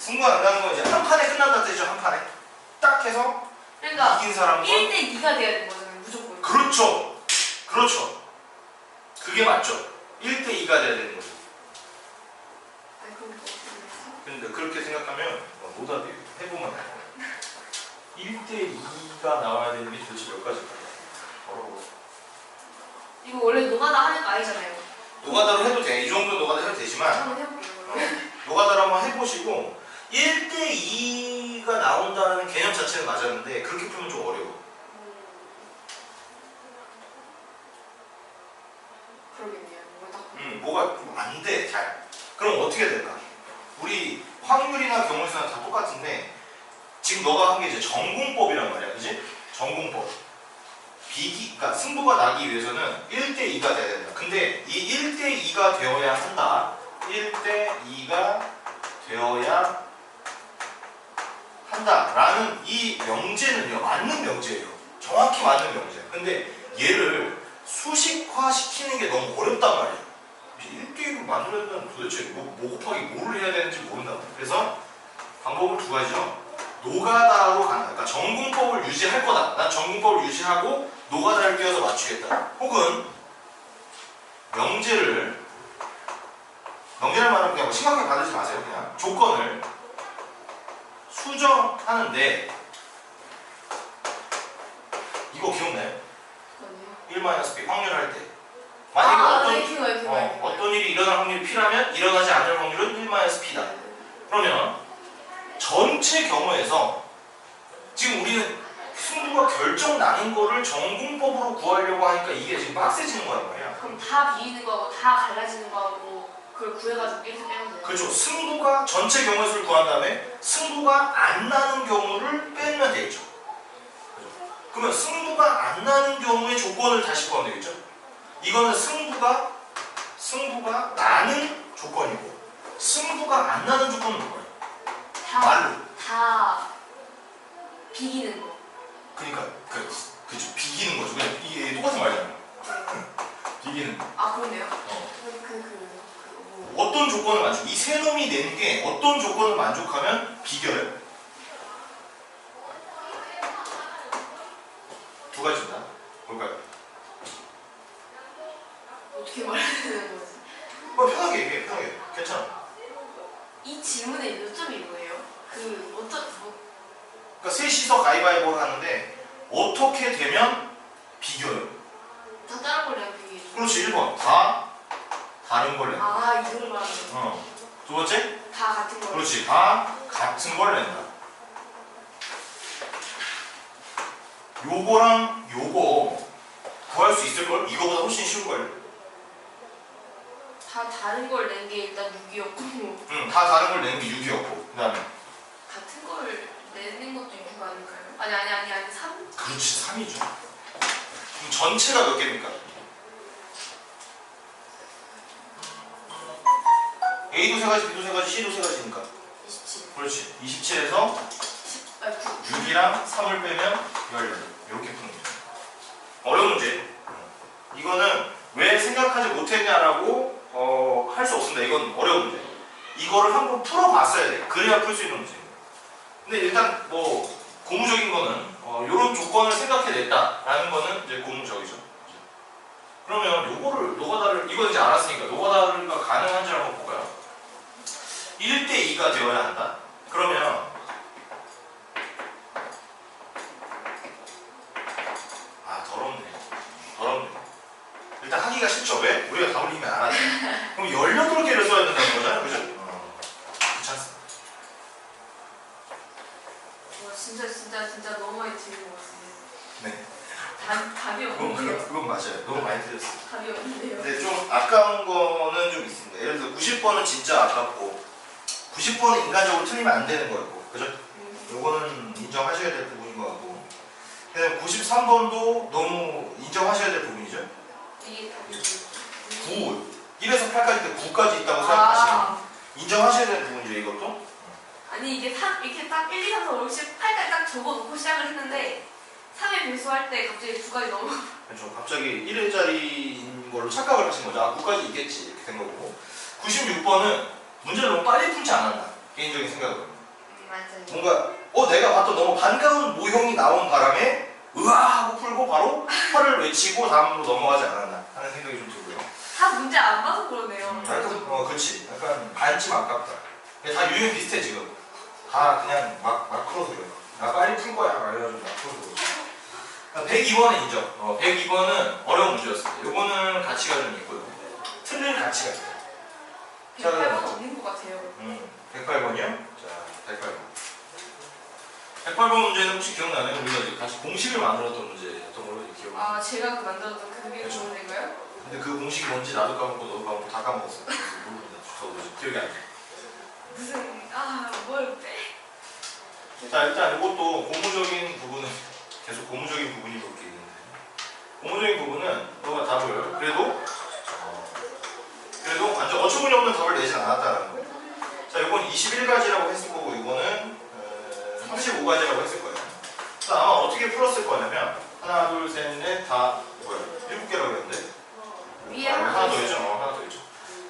승부가 난다는 건 이제 한 판에 끝난다는 뜻이죠. 한 판에 딱 해서 그러니까 이긴 사람은 1대 2가 돼야 되는 거잖아요. 무조건. 그렇죠. 그렇죠. 그게 맞죠. 1대 2가 돼야 되는 거죠. 아니 그럼 뭐 어떻게 됐어? 근데 그렇게 생각하면 노답이에요. 해보면 알아요. 1대 2가 나와야 되는 게 도대체 몇 가지일까요? 어려워. 이거 원래 노가다 하는 거 아니잖아요. 노가다로 해도 돼. 이 정도 노가다 해도 되지만 한번 해볼게요. 노가다로 한번 해보시고 1대 2가 나온다는 개념 자체는 맞았는데 그렇게 풀면 좀 어려워. 그러겠네요. 뭐가 딱. 뭐가 좀 안 돼. 잘. 그럼 어떻게 될까? 우리 확률이나 경우수나 다 똑같은데 지금 너가 한 게 이제 전공법이란 말이야. 그지? 전공법. 그러니까 승부가 나기 위해서는 1대 2가 돼야 된다. 근데 이 1대 2가 되어야 한다. 1대 2가 되어야 한다라는 이 명제는요. 맞는 명제예요. 정확히 맞는 명제야. 근데 얘를 수식화 시키는 게 너무 어렵단 말이야. 1대 2로 만들려면 도대체 뭐 곱하기 뭐를 해야 되는지 모른다. 그래서 방법은 두 가지죠. 노가다로 가는, 그러니까 전공법을 유지할 거다. 난 전공법을 유지하고 노가다를 끼워서 맞추겠다. 혹은 명제를 말하면 그냥 심하게 받으지 마세요. 그냥 조건을 수정하는데 이거 기억나요? 1-b 확률할 때 만약에 어떤 일이 일어날 확률이 P라면 일어나지 않을 확률은 1-P다. 그러면 전체 경우에서 지금 우리는 승부가 결정 나는 거를 전공법으로 구하려고 하니까 이게 지금 빡세지는 거란 말이야. 그럼 다 비기는 거하고 다 갈라지는 거하고 그걸 구해가지고 이렇게 빼면 돼요. 그렇죠. 승부가 전체 경우의 수를 구한 다음에 승부가 안 나는 경우를 빼면 되겠죠. 그렇죠? 그러면 승부가 안 나는 경우의 조건을 다시 구하면 되겠죠. 이거는 승부가 나는 조건이고 승부가 안 나는 조건은 뭐예요? 다 비기는 거. 그러니까 그죠. 비기는 거죠. 그냥 이게 똑같은 말이잖아요. 비기는 거. 아 그러네요. 어떤 조건을 만족? 이 세 놈이 낸 게 어떤 조건을 만족하면 비겨요? 두 가지입니다. 뭘까요? 어떻게 말해야 되는 거지? 편하게 얘기해. 편하게. 괜찮아. 이 질문의 요점이 뭐예요? 그러니까 셋이서 가위바위보를 하는데 어떻게 되면 비겨요? 다 다른 걸 내가 비기죠. 그렇지. 1번. 다 다른 걸 낸다. 아 이걸 말하는 거. 두 번째? 다 같은 걸. 그렇지. 다 같은 걸 낸다. 요거랑 요거 구할 수 있을걸? 이거보다 훨씬 쉬울걸? 다 다른 걸 낸 게 일단 6이었고 다 다른 걸 내는 게 6이었고 그 다음에 같은 걸 내는 것도 6 아닌가요? 아니 3? 그렇지. 3이죠. 그럼 전체가 몇 개입니까? A도 세 가지, B도 세 가지, C도 세 가지니까 27. 그렇지. 27에서 6이랑 3을 빼면 18 이렇게 푸는 거죠. 어려운 문제. 이거는 왜 생각하지 못했냐라고 할 수 없습니다. 이건 어려운 문제. 이거를 한번 풀어봤어야 돼. 그래야 풀 수 있는 문제입니다. 근데 일단 뭐 고무적인 거는 이런 조건을 생각해냈다라는 거는 이제 고무적이죠. 그러면 요거를 노가다를 이거 이제 알았으니까 노가다가 가능한지 한번 볼까요? 1대 2가 되어야 한다. 그러면 더럽네. 일단 하기가 싫죠. 왜? 우리가 답을 이미 알았네. 그럼 18개를 써야 된다는 거잖아요. 그죠? 귀찮습니다. 진짜 너무 많이 드리는 것 같은데. 네. 답이 없는데요. 그건 맞아요. 너무 많이 드렸어요. 답이 없는데요. 근데 좀 아까운 거는 좀 있습니다. 예를 들어 90번은 진짜 아깝고 90번은 인간적으로 틀리면 안 되는 거였고 그죠? 요거는 인정하셔야 될 부분인 것 같고 그다음에 93번도 너무 인정하셔야 될 부분이죠. 이게 답이 9, 1에서 8까지 때 9까지 있다고 생각하시면 인정하셔야 될 부분이죠. 이것도. 아니 이게 이렇게 딱 1, 2, 3, 4, 5, 6, 7, 8까지 딱 적어놓고 시작을 했는데 3의 배수할 때 갑자기 2까지 넘어. 그렇죠. 갑자기 1일짜리인 걸로 착각을 하신 거죠. 아 9까지 있겠지 이렇게 된 거고 96번은 문제를 너무 빨리 풀지 않았나 개인적인 생각으로 맞아요. 뭔가 내가 봤던 너무 반가운 모형이 나온 바람에 으아 하고 풀고 바로 화를 외치고 다음으로 넘어가지 않았나 하는 생각이 좀 들고요. 다 문제 안 봐서 그러네요. 그렇지. 약간 반쯤 아깝다. 다 유형 비슷해 지금. 다 그냥 막 풀어서 그래. 나 빨리 풀 거야. 그래가지고 막 풀어서 그래. 102번은 인정. 102번은 어려운 문제였습니다. 요거는 가치가 좀 있고요. 틀릴 가치가 있어요. 108번 없는 것 같아요. 108번이요? 자, 108번. 108번 문제는 혹시 기억나나요? 우리가 이제 같이 공식을 만들었던 문제였던 걸로 기억나요. 아, 제가 그 만들었던 그게 좋은 데가요? 근데 그 공식이 뭔지 나도 까먹고 너도 까먹고 다 까먹었어요. 그래서 모릅니다. 저도 지금 기억이 안 나요. 무슨 뭘 빼? 자, 일단 이것도 고무적인 부분은 계속 고무적인 부분이 그렇게 있는데 고무적인 부분은 너가 답을 그래도 완전 어처구니 없는 답을 내진 않았다는 거예요. 자, 이건 21가지라고 했을 거고 이거는 35가지라고 했을 거예요. 자, 아마 어떻게 풀었을 거냐면 하나, 둘, 셋, 넷, 다 뭐야? 7개라고 했는데 위에 하나 더 있죠? 하나 더 있죠.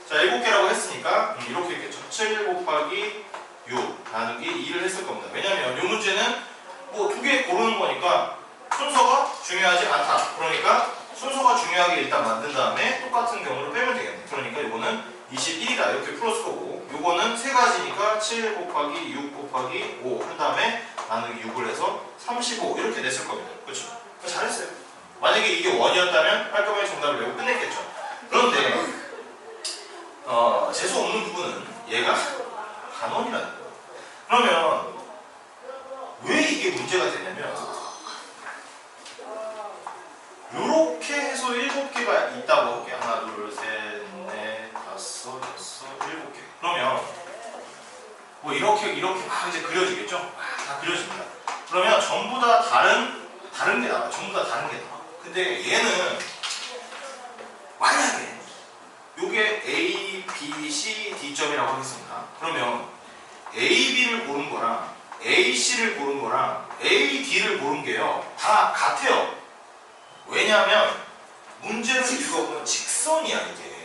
자, 7개라고 했으니까 이렇게 했겠죠. 7 곱하기 6 나누기 2를 했을 겁니다. 왜냐면 이 문제는 뭐 2개 고르는 거니까 순서가 중요하지 않다. 그러니까 순서가 중요하게 일단 만든 다음에 똑같은 경우를 빼면 되겠네. 그러니까 이거는 21이다 이렇게 풀었을 거고 요거는 세 가지니까 7 곱하기 6 곱하기 5 한 다음에 나누기 6을 해서 35 이렇게 냈을 겁니다. 그렇죠? 잘했어요. 만약에 이게 원이었다면 깔끔하게 정답을 내고 끝냈겠죠. 그런데 재수 없는 부분은 얘가 반원이라는 거예요. 그러면 왜 이게 문제가 되냐면 요렇게 해서 7개가 있다고 할게요. 하나, 둘, 셋, 넷, 다섯, 여섯, 7개. 그러면 뭐 이렇게 막 이제 그려지겠죠? 다 그려집니다. 그러면 전부 다 다른 게 나와요. 전부 다 다른 게 나와. 근데 얘는 만약에 요게 A, B, C, D점이라고 하겠습니다. 그러면 A, B를 고른 거랑 A, C를 고른 거랑 A, D를 고른 게요. 다 같아요. 왜냐하면 문제를 읽어보면 직선이야 이게.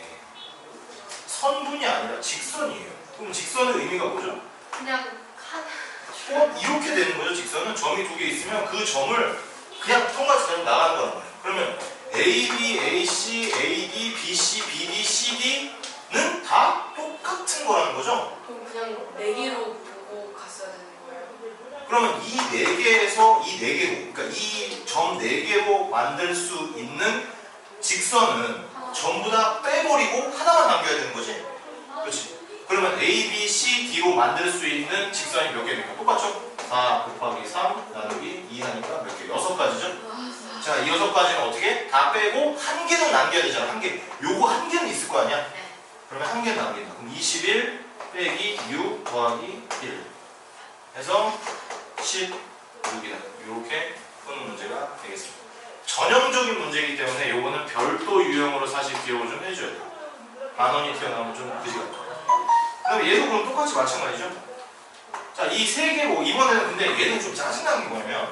선분이 아니라 직선이에요. 그럼 직선의 의미가 뭐죠? 그냥 이렇게 되는 거죠. 직선은 점이 2개 있으면 그 점을 그냥 통과해서 그냥 나가는 거란 말이에요. 그러면 A, B, A, C, A, D, B, C, B, D, C, D는 다 똑같은 거라는 거죠. 그럼 그냥 4개로 보고 갔어야 되는 거예요? 그러면 이 4개에서 이 4개로 그러니까 이 점 4개로 만들 수 있는 직선은 전부 다 빼버리고 하나만 남겨야 되는 거지. 그렇지? 그러면 A, B, C, D로 만들 수 있는 직선이 몇 개입니까? 똑같죠? 4 곱하기 3 나누기 2 하니까 몇 개? 6가지죠? 자, 이 6가지는 어떻게? 다 빼고 한 개는 남겨야 되잖아. 한 개. 요거 한 개는 있을 거 아니야? 그러면 한 개는 남긴다. 그럼 21 빼기 6 더하기 1 해서 16이다. 이렇게 푸는 문제가 되겠습니다. 전형적인 문제이기 때문에 요거는 별도 유형으로 사실 기억을 좀 해줘야 돼요. 반원이 튀어나오면 좀 그지 같아요. 그럼 얘도 그럼 똑같이 마찬가지죠? 자, 이 세 개고 이번에는 근데 얘는 좀 짜증나는 게 뭐냐면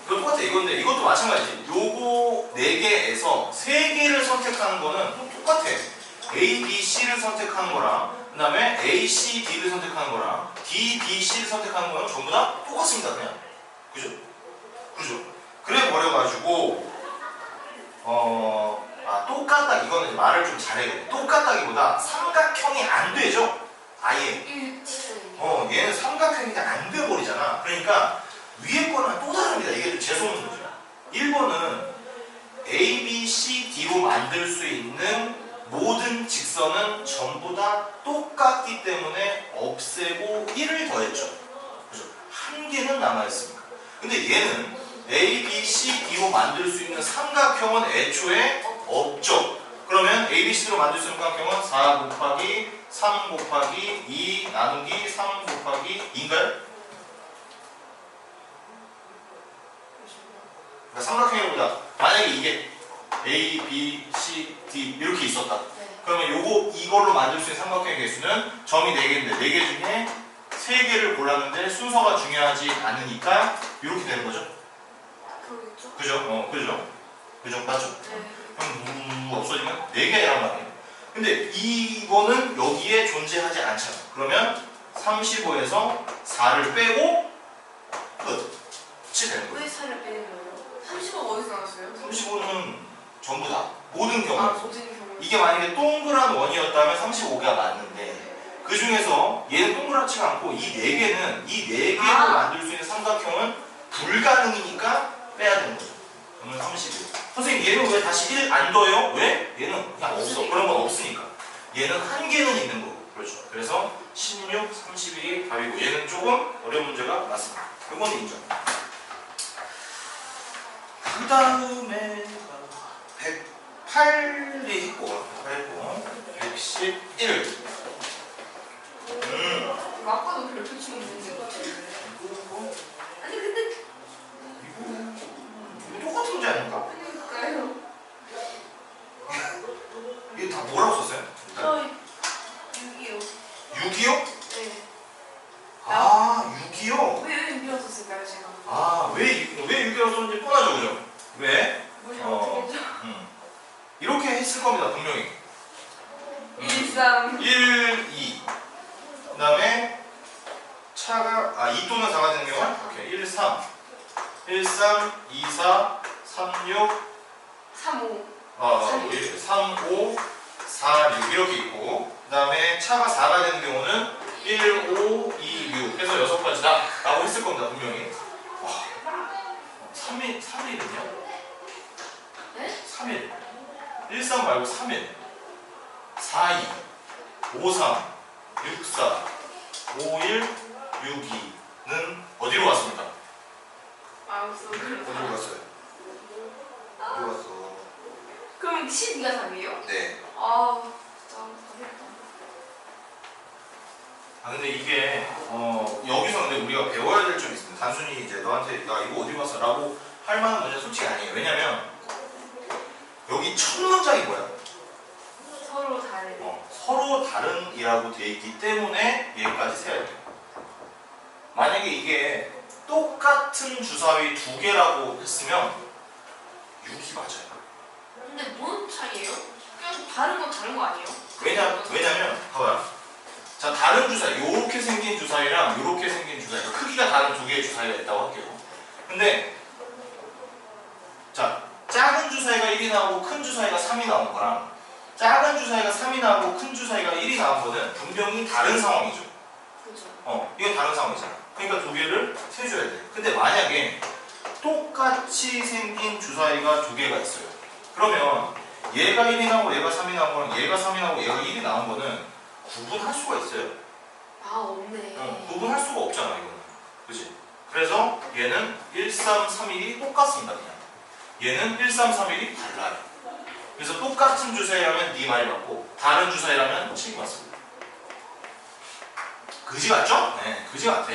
이거 똑같아. 이건데 이것도 마찬가지지. 요거 4개에서 3개를 선택하는 거는 또 똑같아. A, B, C를 선택하는 거랑 그 다음에 A, C, D를 선택하는 거랑 D, B, C를 선택하는 거랑 전부 다 똑같습니다. 그냥. 그죠? 그죠? 그래 버려가지고 똑같다. 이거는 이제 말을 좀 잘해야 똑같다기보다 삼각형이 안 되죠? 아예. 얘는 삼각형이 안 돼 버리잖아. 그러니까 위에 거랑 또 다릅니다. 이게 좀 재수없는 문제야. 1번은 A, B, C, D로 만들 수 있는 모든 직선은 전부 다 똑같기 때문에 없애고 1을 더했죠. 그죠? 한 개는 남아있습니다. 근데 얘는 A, B, C, D로 만들 수 있는 삼각형은 애초에 없죠. 그러면 A, B, C로 만들 수 있는 삼각형은 4 곱하기 3 곱하기 2 나누기 3 곱하기 2인가요? 그러니까 삼각형보다 만약에 이게 A, B, C, D 이렇게 있었다. 그러면 이걸로 만들 수 있는 삼각형의 개수는 점이 4개인데 4개 중에 3개를 골랐는데 순서가 중요하지 않으니까 이렇게 되는 거죠. 그러겠죠? 그죠? 그죠? 그죠? 맞죠? 네. 그럼 없어지면 4개란 말이에요. 근데 이거는 여기에 존재하지 않잖아. 그러면 35에서 4를 빼고 끝이 되는 거예요. 왜 4를 빼는 거예요? 35가 어디서 나왔어요? 35는 전부 다 모든 경우. 모든 경우. 이게 만약에 동그란 원이었다면 35개가 맞는데 그 중에서 얘는 동그랗지가 않고 이 4개는 이 4개로 만들 수 있는 삼각형은 불가능이니까 빼야 되는 거죠. 그러면 35. 선생님 얘는 왜 다시 1 안 더해요? 왜? 얘는 그냥 없어. 그런 건 없으니까. 얘는 한 개는 있는 거고. 그렇죠. 그래서 16, 31이 답이고 얘는 조금 어려운 문제가 맞습니다. 이건 인정. 그 다음에 108이 있고 111. 아까도 별표 치고 있는데. 아니 근데 이거 똑같은 문제 아닌가? 그러니까요. 이게 다 뭐라고 썼어요? 저 6이요. 6이요? 네. 아 6이요? 왜 6이라고 썼을까요 제가? 아왜 6이라고 썼는지 뻔하죠 그죠? 왜? 뭐 잘못했죠? 이렇게 했을 겁니다 분명히. 1, 3. 1, 2. 그 다음에 차가 2 또는 4가 되는 경우는 오케이 1, 3 1, 3, 2, 4 3, 6 3, 5. 3, 5 4, 6 이렇게 있고 그 다음에 차가 4가 되는 경우는 1, 5, 2, 6 해서 6가지다 라고 했을 겁니다 분명히. 와 3일은요? 네? 3일 1, 3 말고 3일 4, 2 5, 3 6, 4 5, 1 6, 2는 어디로 갔습니까? 마음속으로. 어디로 갔어요? 어디로 갔어? 그럼 12가 답이에요? 네. 진짜 답이다. 근데 이게 여기서 근데 우리가 배워야 될 점이 있습니다. 단순히 이제 너한테 야 이거 어디 갔어? 라고 할 만한 문제는 솔직히 아니에요. 왜냐면 여기 첫 문장이 뭐야? 서로 다른. 서로 다른이라고 돼 있기 때문에 얘까지 세야 돼요. 만약에 이게 똑같은 주사위 2개라고 했으면 6이 맞아요. 근데 뭔 차이예요? 그냥 다른 건 다른 거 아니에요? 왜냐면 봐봐요. 자 다른 주사위 요렇게 생긴 주사위랑 요렇게 생긴 주사위 크기가 다른 2개의 주사위가 있다고 할게요. 근데 자 작은 주사위가 1이 나오고 큰 주사위가 3이 나온 거랑 작은 주사위가 3이 나오고 큰 주사위가 1이 나온 거는 분명히 다른 상황이죠. 그죠. 이건 다른 상황이잖아. 그러니까 2개를 세줘야 돼. 근데 만약에 똑같이 생긴 주사위가 2개가 있어요. 그러면 얘가 1이 나오고 얘가 3이 나온 거랑 얘가 3이 나오고 얘가 1이 나온 거는 구분할 수가 있어요? 없네. 구분할 수가 없잖아 이거는. 그치? 그래서 얘는 1, 3, 3, 1이 똑같습니다 그냥. 얘는 1, 3, 3, 1이 달라요. 그래서 똑같은 주사위라면 네 말이 맞고 다른 주사위라면 책이 맞습니다. 그지 같죠? 네, 그지 같아.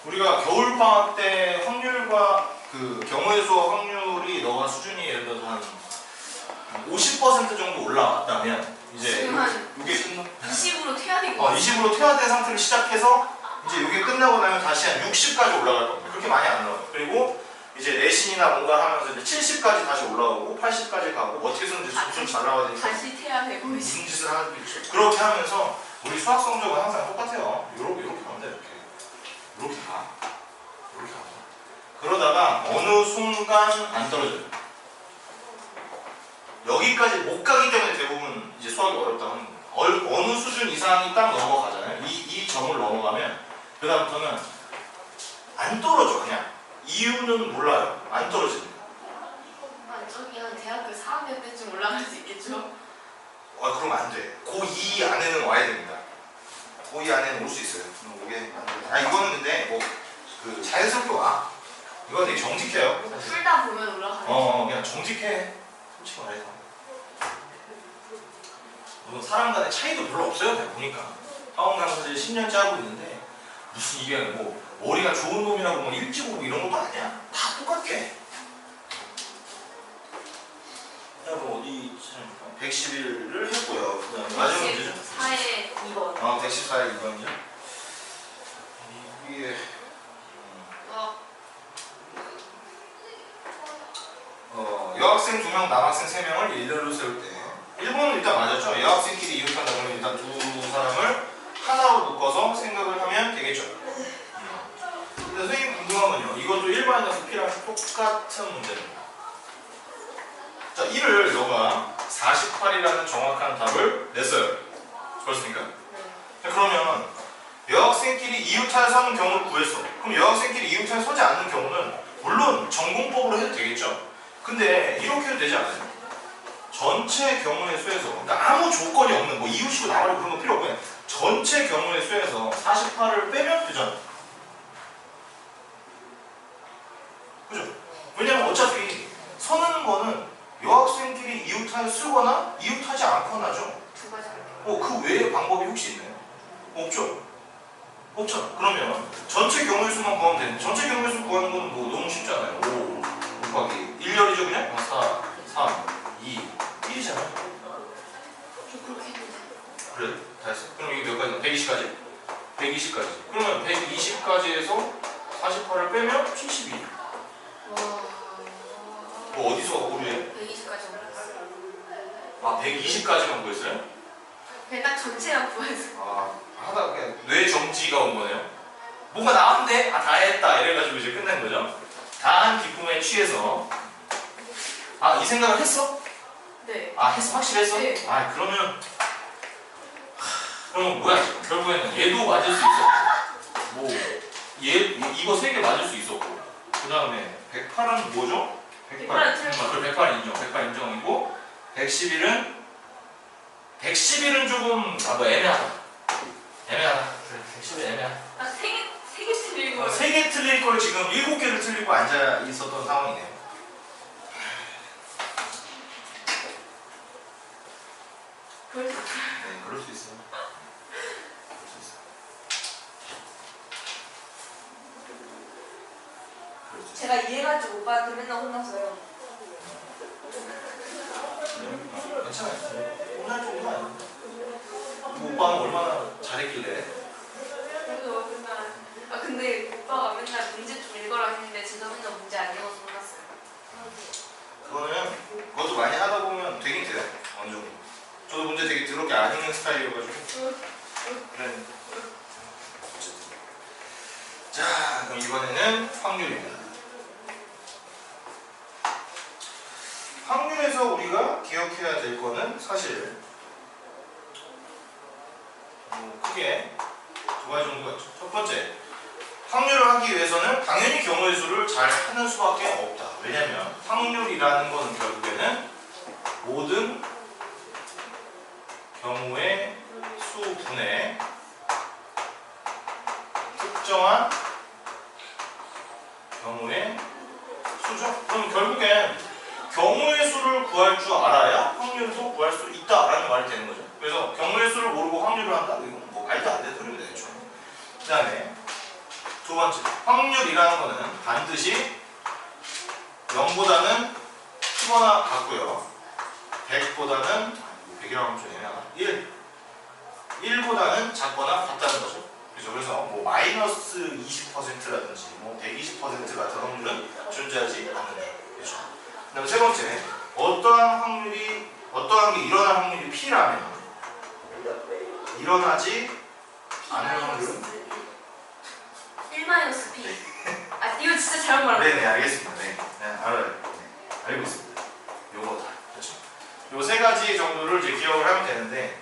우리가 겨울방학 때 확률과 그 경우의 수 확률이 너가 수준이 예를 들어서 한 50% 정도 올라왔다면 이제 지금 한 이게 끝나? 20으로 퇴화된 거 20으로 퇴화된 상태로 시작해서 이제 이게 끝나고 나면 다시 한 60까지 올라갈 겁니다. 그렇게 많이 안 나와요. 그리고 이제 내신이나 뭔가 하면서 이제 70까지 다시 올라오고 80까지 가고 어떻게든 이제 좀 잘 나와야 되니까 다시 퇴화되고 무슨 짓을 하는지 있죠. 그렇게 하면서 우리 수학 성적은 항상 똑같아요. 이렇게 가면 돼. 이렇게 가. 이렇게 가. 그러다가 어느 순간 안 떨어져요. 여기까지 못 가기 때문에 대부분 이제 수학이 어렵다고 하는 거예요. 어느 수준 이상이 딱 넘어가잖아요. 이 점을 넘어가면 그 다음부터는 안 떨어져 그냥. 이유는 몰라요. 안 떨어집니다. 저기 한 대학교 4학년 때쯤 올라갈 수 있겠죠? 그럼 안 돼. 고2 안에는 와야 됩니다. 고2 안에는 올 수 있어요. 오게 안 돼. 이거는 근데 뭐 그 자연스럽게 와. 이거 되게 정직해요. 풀다 보면 올라가는 그냥 정직해. 솔직히 말해서. 사람 간의 차이도 별로 없어요. 내가 보니까. 학원 가면서 이제 10년째 하고 있는데 무슨 이게 뭐 머리가 좋은 놈이라고 뭐 일찍 오고 이런 것도 아니야. 다 똑같게. 뭐 어디 111을 했고요. 그 다음에 마지막 문제죠? 4의 2번 114의 2번이죠. 이게 여학생 2명, 남학생 3명을 일렬로 세울 때 1번은 일단 맞았죠? 여학생끼리 이웃한다 그러면 일단 두 사람을 하나로 묶어서 생각을 하면 되겠죠. 근데 선생님 궁금한 건요. 이것도 1-P랑 똑같은 문제입니다. 자, 이를 너가 48이라는 정확한 답을 냈어요. 그렇습니까? 자, 그러면 여학생끼리 이웃할 서는 경우를 구했어. 그럼 여학생끼리 이웃할 서지 않는 경우는 물론 전공법으로 해도 되겠죠. 근데 이렇게 해도 되지 않아요? 전체 경우의 수에서, 그러니까 아무 조건이 없는 뭐 이웃이고 나가고 그런 거 필요 없고 전체 경우의 수에서 48을 빼면 되잖아. 그죠? 왜냐면 어차피 서는 거는 여학생끼리 이웃할 쓰거나 이웃하지 않거나죠. 두 가지. 그 외에 방법이 혹시 있나요? 없죠? 없잖아. 그러면 전체 경우의 수만 구하면 되는데 전체 경우의 수 구하는 건 뭐 너무 쉽잖아요. 5 곱하기 1열이죠 그냥? 4, 3, 2, 1이잖아요. 저 그렇게 했는데. 그래? 다 했어? 그럼 이게 몇 가지? 120까지? 120까지. 그러면 120까지에서 48을 빼면 72. 와. 뭐 어디서 오류해? 120까지 올랐어요. 아 120까지만 구했어요? 그냥 딱 전체만 구해서. 하다가 그냥 뇌 정지가 온 거네요. 뭔가 나왔는데 다 했다 이래가지고 이제 끝낸 거죠. 다 한 기쁨에 취해서 이 생각을 했어? 네. 했어? 확실했어? 네. 그러면 그러면 뭐야 지금 결국에는 얘도 맞을 수 있었고 뭐 이거 3개 맞을 수 있었고 그 다음에 108은 뭐죠? 108. 그래 108 인정. 108 인정이고 111은 조금 애매하다. 애매하다. 그래 111 애매하다. 세개 틀리고. 3개 틀릴 걸 지금 7개를 틀리고 앉아 있었던 상황이네요. 그럴 수 있어요. 네, 그럴 수 있어요. 제가 이해가지고 오빠한테 맨날 혼났어요. 괜찮아요. 혼날 정도는 아니에요. 오빠는 얼마나 잘했길래? 그래도 맨날 근데 오빠가 맨날 문제 좀 읽어라 했는데 제가 맨날 문제 안 읽어서 혼났어요. 그것도 많이 하다 보면 되긴 돼요. 어느 정도. 저도 문제 되게 더럽게 안 읽는 스타일이어가지고. 그래. 자, 그럼 이번에는 확률입니다. 확률에서 우리가 기억해야 될 거는 사실 크게 2가지 정도가 있죠. 첫 번째, 확률을 하기 위해서는 당연히 경우의 수를 잘 하는 수밖에 없다. 왜냐면 확률이라는 것은 결국에는 모든 경우의 수분의 특정한 경우의 수죠. 그럼 결국엔 경우의 수를 구할 줄 알아야 확률도 구할 수 있다라는 말이 되는 거죠. 그래서 경우의 수를 모르고 확률을 한다? 이건 뭐 말도 안 되는 소리가 되겠죠. 그 다음에 두 번째, 확률이라는 거는 반드시 0보다는 크거나 같고요. 100보다는 100이라고 하면 좀 애매하나? 1보다는 작거나 같다는 거죠. 그죠? 그래서 뭐 마이너스 20%라든지 뭐 120% 같은 확률은 존재하지 않는다. 그렇죠? 그 다음에 세 번째, 어떠한 게 일어날 확률이 P라면 일어나지 않을 확률은 1-P. 이거 진짜 잘못 말한 네네 알겠습니다. 네, 알아요. 네, 알고 있습니다. 요거다. 그렇죠? 요 세 가지 정도를 이제 기억을 하면 되는데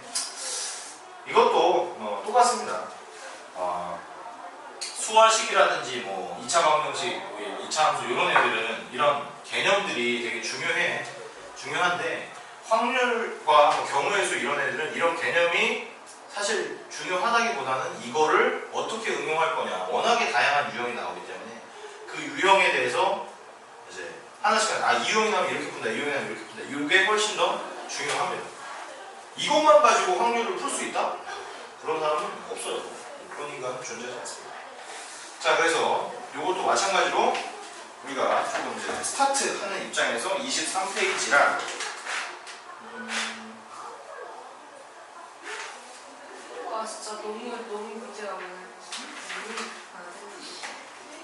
이것도 똑같습니다. 수화식이라든지 뭐 2차 방정식, 2차 함수 이런 애들은 이런 개념들이 되게 중요한데 확률과 경우의 수 이런 애들은 이런 개념이 사실 중요하다기보다는 이거를 어떻게 응용할 거냐 워낙에 다양한 유형이 나오기 때문에 그 유형에 대해서 이제 하나씩 이 유형이 나오면 이렇게 푼다, 이 유형이 나오면 이렇게 푼다 이게 훨씬 더 중요합니다. 이것만 가지고 확률을 풀 수 있다? 그런 사람은 없어요. 그런 인간은 존재하지 않습니다. 자, 그래서 이것도 마찬가지로 우리가 조금 이제 스타트 하는 입장에서 23페이지랑 진짜 너무 문제가 많아요.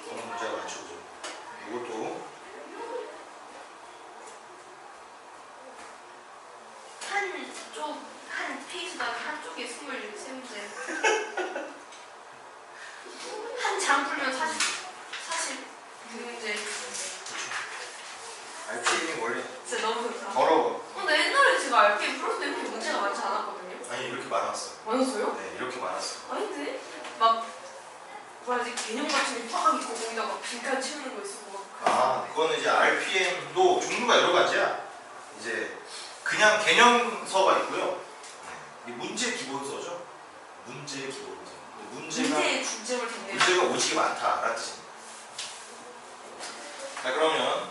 너무 문제가 많죠. 이것도 한 이쪽 한 페이지당 한쪽에 23문제. 한 장 풀면 46문제. RPM이 원래 진짜 너무 좋다. 어려워. 근데 옛날에 제가 RPM 풀었을 때 이렇게 문제가 많지 않았거든요. 아니 이렇게 많았어. 많았어요? 네, 이렇게 많았어. 아닌데? 막 뭐라지 개념 같은 게 팍 있고 거기다 막 빈칸 채우는 거 있었고 막. 아, 그거는 이제 RPM도 종류가 여러 가지야. 이제 그냥 개념서가 있고요. 이 문제 기본서죠. 문제 기본서. 문제의 중점을 뒀네요. 문제가 오지게 많다라는 뜻입니다. 자, 그러면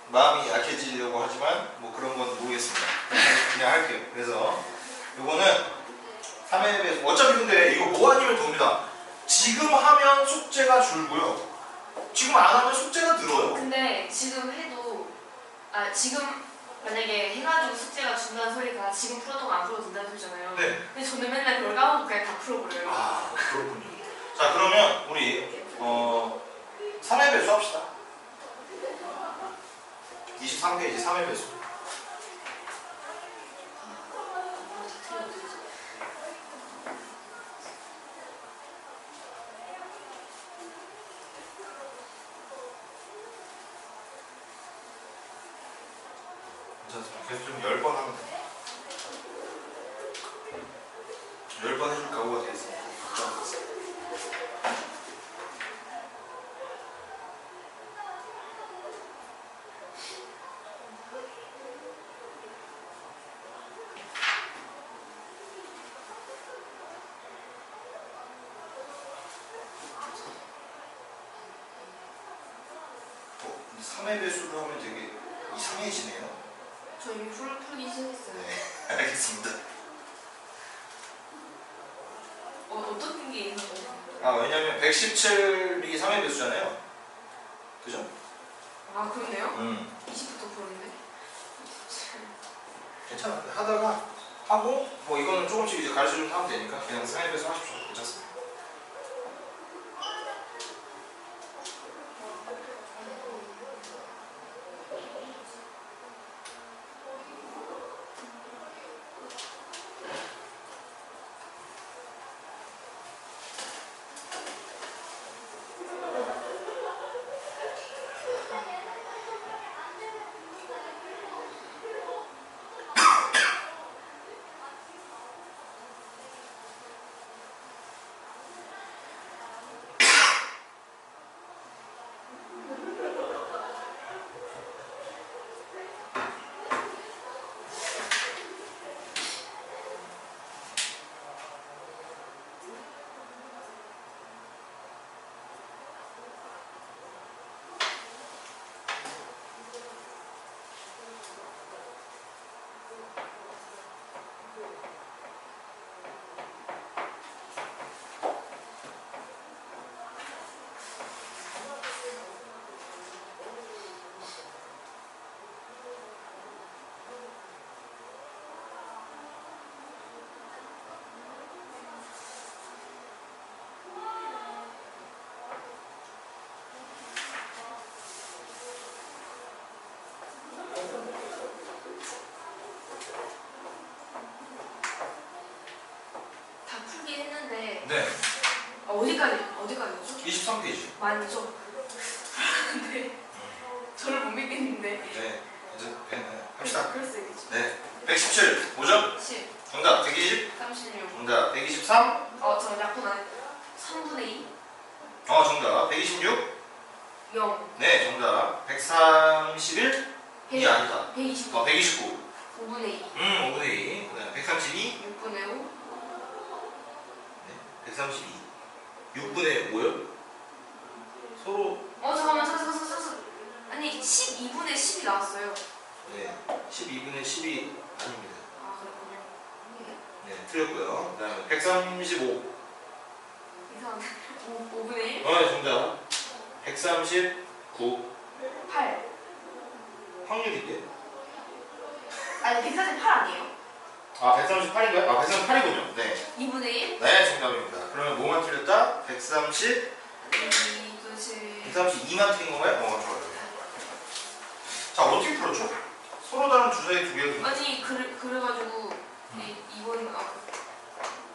마음이 약해지려고 하지만 뭐 그런 건 모르겠습니다. 그냥 할게요. 그래서 요거는 3회 배수. 어차피 근데 이거 뭐 아니면 됩니다. 지금 하면 숙제가 줄고요. 지금 안 하면 숙제가 늘어요. 근데 지금 해도 지금 만약에 해가지고 숙제가 준다는 소리가 지금 풀어도 안 풀어도 된다는 소리잖아요. 네. 근데 저는 맨날 그걸 까먹고 그냥 다 풀어버려요. 아, 그렇군요. 자, 그러면 우리 3회 배수 합시다. 23페이지 3회 배수. 괜찮습니다. 그래서 좀 10번 하면 돼요. 10번 해줄 각오가 되어 있습니다. 걱정 마세요. 어, 3회 배수를 하면 되게 이상해지네요. 저 이미 풀기 시작했어요. 네, 알겠습니다. 어떤 게 있는 거예요? 아, 왜냐면 117이 3회 배수잖아요. 그죠? 아 그렇네요? 20부터 풀었는데? 괜찮아. 하다가 하고 뭐 이거는 조금씩 이제 가르쳐주면 하면 되니까 그냥 3회 배수 하십시오. 괜찮습니다. 다 풀긴 했는데 네. 어디까지였죠? 23페이지. 많이죠? 근데 저를 못 믿겠는데. 네. 이제 합시다. 그럴 수 있겠죠. 네. 117. 뭐죠? 10, 정답 120. 36. 정답 123. 저 약분 안 해. 3분의 2? 정답 126. 0. 네, 정답 131. 이 아니다. 129. 129. 5분의 2. 5분의 2. 그다음 132. 6분의 5. 네. 132. 6분의 5요? 서로 잠깐만. 아니 12분의 10이 나왔어요. 네. 12분의 10이 아닙니다. 아 그렇군요. 네, 틀렸고요. 그다음에 135. 이상한데. 5분의 1? 정답 139. 8. 확률인데. 아니 148 아니에요? 138인가요? 138이군요. 네. 2분의 1? 네, 정답입니다. 그러면 뭐만 틀렸다? 132만 틀린 건가요? 좋아요. 자, 어떻게 풀었죠? 서로 다른 주사위 두 개를. 아니 그래가지고 이번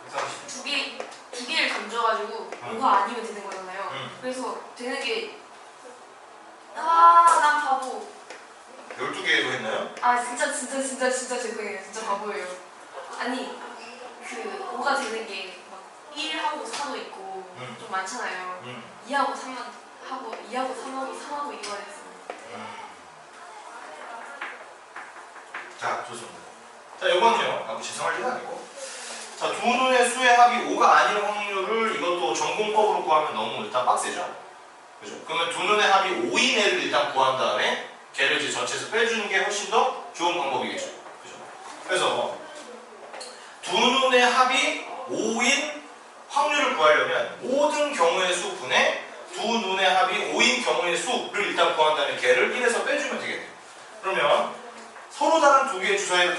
130. 두 개를 던져가지고 5가 아니면 되는 거잖아요. 그래서 되는 게 난 바보. 12개로 했나요? 진짜 죄송해요. 진짜 바보예요. 아니 그 5가 되는 게 막 1하고 4도 있고 좀 많잖아요. 2하고 3만 하고 2하고 3하고 3하고 2가 됐어요. 자, 좋습니다. 자, 이거는요. 죄송할 일은 아니고. 자, 두 눈의 수의 합이 5가 아닌 확률을 이것도 전공법으로 구하면 너무 일단 빡세죠? 그죠? 그러면 두 눈의 합이 5인 애를 일단 구한 다음에 걔를 이제 전체에서 빼주는 게 훨씬 더 좋은 방법이겠죠. 그죠? 그래서 두 눈의 합이 5인 확률을 구하려면 모든 경우의 수 분의 두 눈의 합이 5인 경우의 수를 일단 구한 다음에 걔를 1에서 빼주면 되겠네요. 그러면 서로 다른 두 개의 주사위를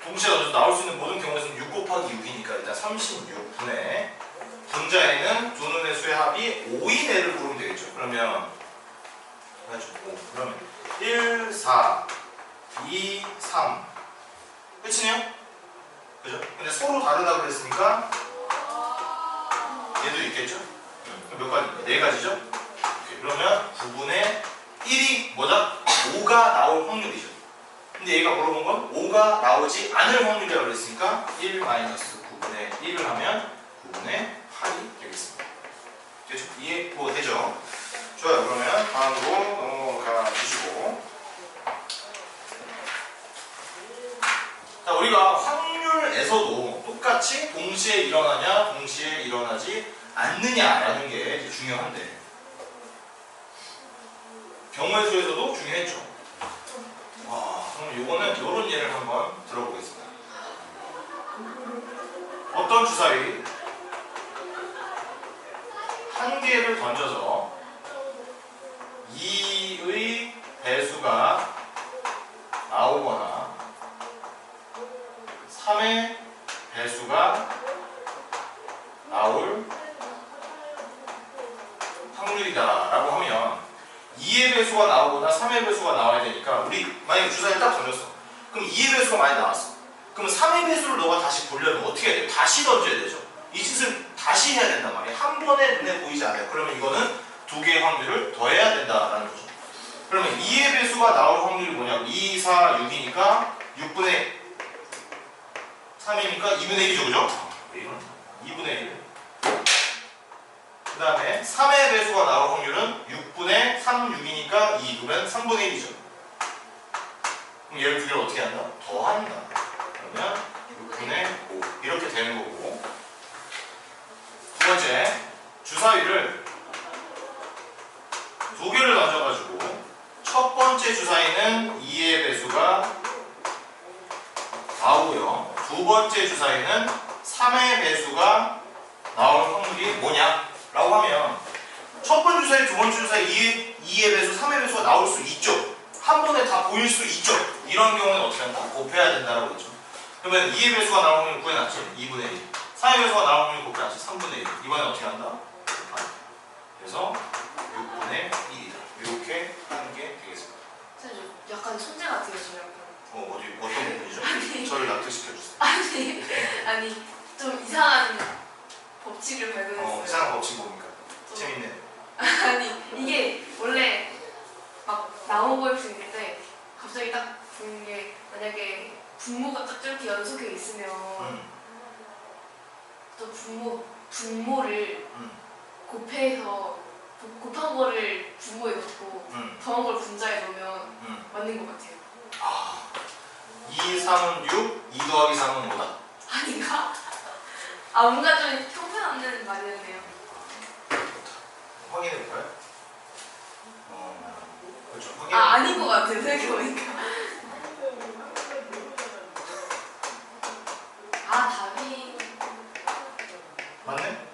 동시에 던져서 나올 수 있는 모든 경우에서는 6 곱하기 6이니까 일단 36분의 분자에는 두 눈의 수의 합이 5인 애를 고르면 되겠죠. 그러면 1, 4, 2, 3 끝이네요? 그죠? 근데 서로 다르다고 그랬으니까 얘도 있겠죠? 몇 가지입니까? 4가지죠? 오케이. 그러면 9분의 1이 뭐다? 5가 나올 확률이죠. 근데 얘가 물어본 건 5가 나오지 않을 확률이라고 그랬으니까 1-9분의 1을 하면 9분의 8이 되겠습니다. 되죠? 이해 뭐 되죠? 좋아요. 그러면 다음으로 넘어가 주시고, 자, 우리가 확률에서도 똑같이 동시에 일어나냐 동시에 일어나지 않느냐라는 게 이제 중요한데, 경우의 수에서도 중요했죠. 그럼 요거는 요런 예를 한번 들어보겠습니다. 어떤 주사위 한 개를 던져서 2의 배수가 나오거나 3의 배수가 나올 확률이다라고 하면 2의 배수가 나오거나 3의 배수가 나와야 되니까, 우리 만약에 주사위를 딱 던졌어. 그럼 2의 배수가 많이 나왔어. 그럼 3의 배수를 너가 다시 보려면 어떻게 해야 돼? 다시 던져야 되죠. 이 짓을 다시 해야 된단 말이야. 한 번에 눈에 보이지 않아요. 그러면 이거는 두 개의 확률을 더해야 된다라는 거죠. 그러면 2의 배수가 나올 확률이 뭐냐고? 2, 4, 6이니까 6분의 3이니까 2분의 1이죠. 그죠? 왜 이러나? 2분의 1. 그 다음에 3의 배수가 나올 확률은 6분의 3, 6이니까 2, 그러면 3분의 1이죠. 그럼 얘를 두 개를 어떻게 한다? 더한다. 그러면 6분의 5 이렇게 되는 거고, 두 번째, 주사위를 두 개를 던져가지고 첫 번째 주사위는 2의 배수가 나오고요, 두 번째 주사위는 3의 배수가 나올 확률이 뭐냐? 라고 하면 첫 번째 주사위, 두 번째 주사위 2의 배수, 3의 배수가 나올 수 있죠. 한 번에 다 보일 수 있죠. 이런 경우는 어떻게 한다? 곱해야 된다라고 했죠. 그러면 2의 배수가 나올 확률 구해놨지? 2분의 1. 3의 배수가 나올 확률 곱해놨지? 3분의 1. 이번엔 어떻게 한다? 그래서 6분의 1이다. 이렇게 하는 게 되겠습니다. 선생님, 약간 천재 같아요, 저 약간. 어떤 부분이죠? 저를 납득시켜주세요. 아니, 좀 이상한 법칙을 발견했어요. 이상한 법칙 뭡니까? 재밌네. 아니, 이게 원래 막 나온 거일 수 있는데 갑자기 딱 보는 게, 만약에 분모가 딱 저렇게 연속해 있으면 또 분모를 곱해서 곱한 거를 분모에 넣고 더한 걸 분자에 넣으면 맞는 것 같아요. 2, 3은 6, 2 더하기 3은 뭐다? 아닌가? 뭔가 좀 형편없는 말이었네요. 확인해볼까요? 그렇죠. 아닌 것 같아요, 생각해보니까. 답이 맞네?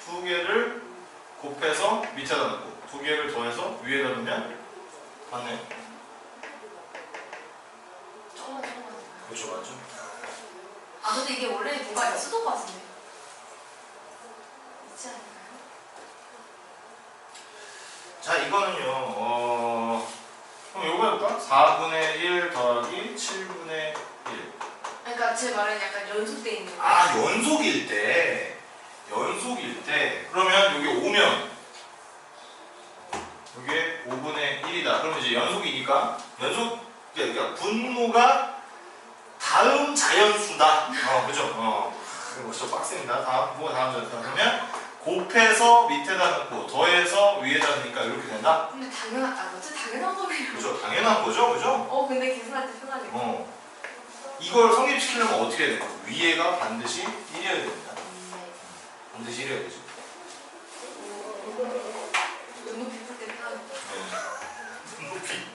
두 개를 곱해서 밑에다 넣고 두 개를 더해서 위에다 넣으면 맞네. 조금만. 그렇죠, 맞죠? 근데 이게 원래 뭔가 있었던 것 같은데. 있지 않을까요? 자, 이거는요, 그럼 요거 해볼까? 4분의 1 더하기 7분의 1. 제 말은 약간 연속돼 있는 거. 아, 연속일 때 그러면 여기 오면 이게 5분의 1이다. 그러면 이제 연속이니까 그러니까 분모가 다음 자연수다. 그죠? 이거 진짜 빡셉니다. 분모가 다음 자연수다. 그러면 곱해서 밑에다 넣고 더해서 위에다 넣으니까 이렇게 된다. 근데 당연한 거네요. 그죠? 당연한 거죠, 그죠? 근데 계산할 때 편하네요. 이걸 성립시키려면 어떻게 해야 돼요? 위에가 반드시 1이어야 됩니다. 반드시 1이어야 되죠. 눈높이 풀 때 편하네요. 눈높이.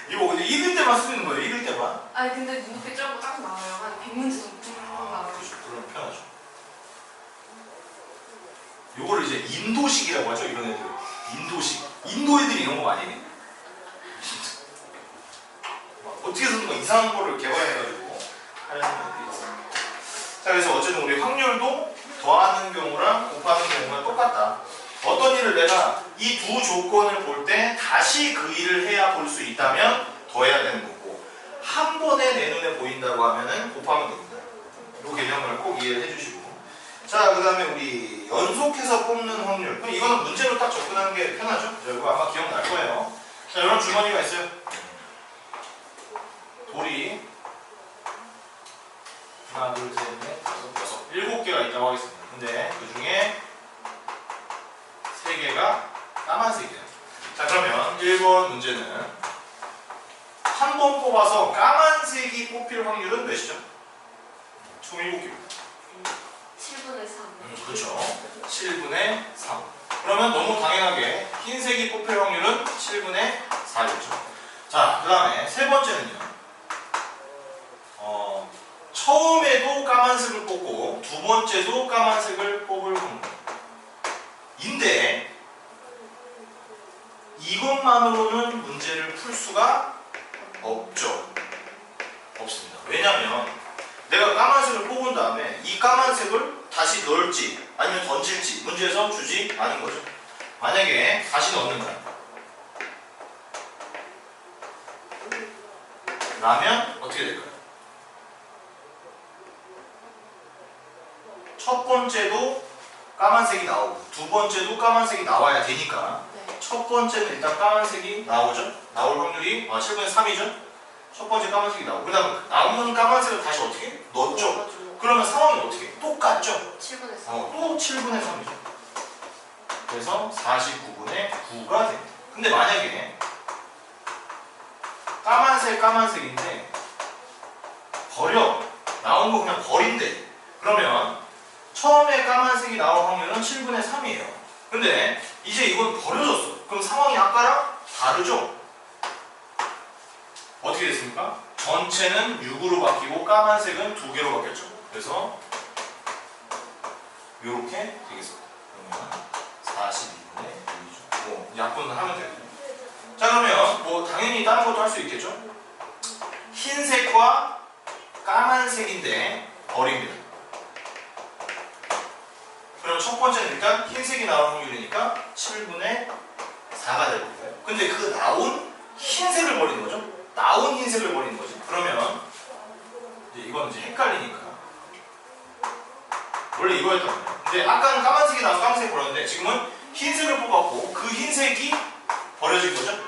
이거 근데 1일 때만 쓰는 거예요, 1일 때만. 아니 근데 눈높이 쫙 나와요. 한 100문제 정도 나와요. 그렇죠. 그러면 편하죠. 요거를 이제 인도식이라고 하죠, 이런 애들. 인도식. 인도 애들이 이런 거 많이 해. 어떻게 해서 뭐 이상한 거를 개발해가지고 하려는 애들이 있어요. 자, 그래서 어쨌든 우리 확률도 더하는 경우랑 곱하는 경우가 똑같다. 어떤 일을 내가 이 두 조건을 볼 때 다시 그 일을 해야 볼 수 있다면 더해야 되는 거고, 한 번에 내 눈에 보인다고 하면은 곱하면 됩니다. 이 개념을 꼭 이해를 해주시고. 자, 그 다음에 우리 연속해서 뽑는 확률. 그럼 이거는 문제로 딱 접근하는 게 편하죠? 이거 아마 기억날 거예요. 자, 이런 주머니가 있어요. 돌이 하나, 둘, 셋, 넷, 다섯, 여섯, 7개가 있다고 하겠습니다. 근데 그 중에 3개가 까만색이에요. 자, 그러면 1번 문제는 한 번 뽑아서 까만색이 뽑힐 확률은 몇이죠? 총 7개입니다. 7분의 3. 그렇죠. 7분의 3. 그러면 너무 당연하게 흰색이 뽑힐 확률은 7분의 4겠죠. 자, 그 다음에 세 번째는요. 처음에도 까만색을 뽑고 두 번째도 까만색을 뽑을 확률. 인데 이것만으로는 문제를 풀 수가 없죠. 없습니다. 왜냐면 내가 까만색을 뽑은 다음에 이 까만색을 다시 넣을지 아니면 던질지 문제에서 주지 않은 거죠. 만약에 다시 넣는다 라면 어떻게 될까요? 첫 번째도 까만색이 나오고 두 번째도 까만색이 나와야 되니까 네. 첫 번째는 일단 까만색이 나오죠. 나올 확률이 7분의 3이죠. 첫 번째 까만색이 나오고 그 다음 남은 까만색을 다시 어떻게? 넣었죠. 그러면 상황이 어떻게? 똑같죠. 7분의 3. 또 7분의 3이죠. 그래서 49분의 9가 됩니다. 근데 만약에 까만색인데 나온 거 그냥 버린대. 그러면 처음에 까만색이 나올 확률은 7분의 3이에요. 근데 이제 이건 버려졌어. 그럼 상황이 아까랑 다르죠? 어떻게 됐습니까? 전체는 6으로 바뀌고 까만색은 2개로 바뀌었죠. 그래서 이렇게 되겠습니다. 그러면 42분의 6이죠. 약분을 하면 돼요. 자, 그러면 당연히 다른 것도 할 수 있겠죠? 흰색과 까만색인데 버립니다. 그럼 첫 번째는 일단 흰색이 나올 확률이니까 7분의 4가 될 거예요. 근데 그 나온 흰색을 버리는 거죠? 나온 흰색을 버리는 거지. 그러면 이건 이제 헷갈리니까 원래 이거였단 말이에요. 근데 아까는 까만색이 나와서 까만색 버렸는데 지금은 흰색을 뽑았고 그 흰색이 버려진 거죠.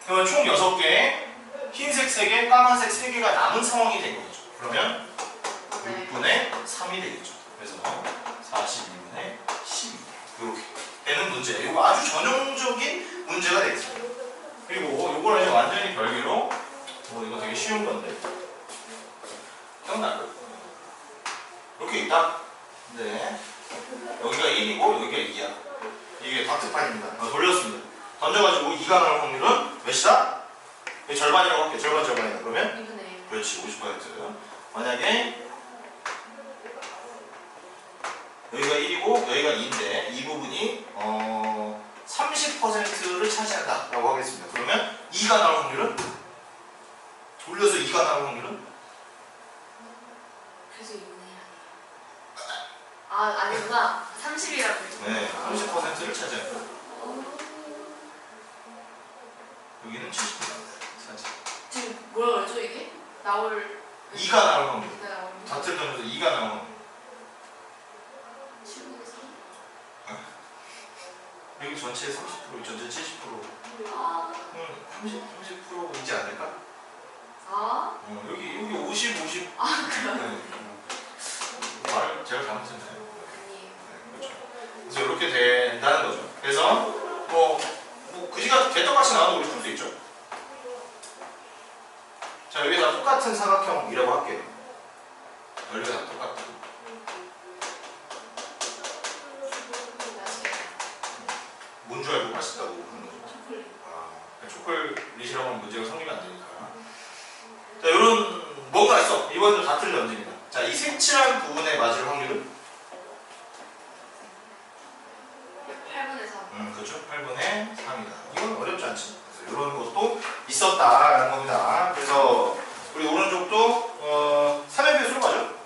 그러면 총 6개의 흰색 3개, 까만색 3개가 남은 상황이 된 거죠. 그러면 6분의 3이 되겠죠. 그래서 42분의 12 이렇게 되는 문제. 이거 아주 전형적인 문제가 되겠습니다. 그리고 이거는 이제 완전히 별개로 이거 되게 쉬운 건데 기억나요? 이렇게 있다. 네. 여기가 1이고 여기가 2야. 이게 다트판입니다. 돌렸습니다. 던져가지고 2가 나올 확률은 몇이다? 절반이라고 할게요. 절반이다. 그러면 2분의 1. 그렇지, 50%. 만약에 여기가 1이고 여기가 2인데 이 부분이 30%를 차지한다 라고 하겠습니다. 그러면 2가 나올 확률은? 돌려서 2가 나올 확률은? 그래서 2분의 1 아니에요. 아니구나. 30이라고 했죠. 네, 30%를 차지한다. 여기는 70% 차지. 지금 뭐라 그랬죠 이게? 나올 2가 나올 확률. 2가 나올 다트를 던져서 2가 나오는 7분의 3? 여기 전체 30%, 전체 70%. 30%이지 않을까? 여기 50, 50. 그럼? 말을 제가 잘못했나요? 아니에요. 그렇죠. 그래서 이렇게 된다는 거죠. 그래서 뭐 그지가 개떡같이 나와도 우리 풀 수 있죠. 자, 여기다 똑같은 사각형이라고 할게요. 넓이가 다 똑같고. 뭔 줄 알고 맛있다고 하는 거죠? 초콜릿이라고 하면 문제가 성립이 안 되니까. 자, 요런 뭔가 있어. 이번에도 다트를 던집니다. 자, 이 색칠한 부분에 맞을 확률은? 8분의 3. 그렇죠. 8분의 3이다. 이건 어렵지 않지. 그래서 이런 것도 있었다라는 겁니다. 그래서 우리 오른쪽도 3의 배수로 가죠.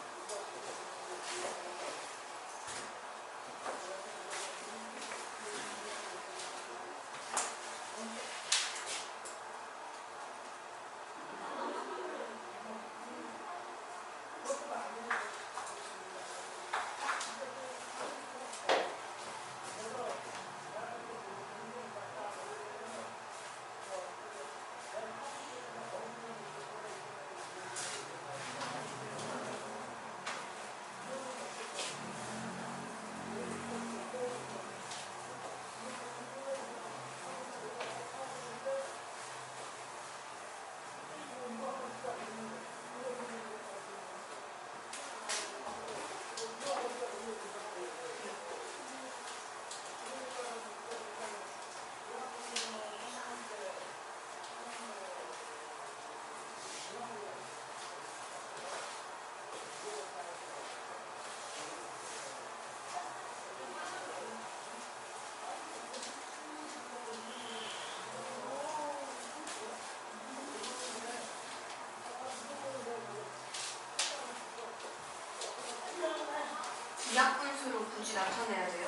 이약분수로 굳이 나타내야 돼요?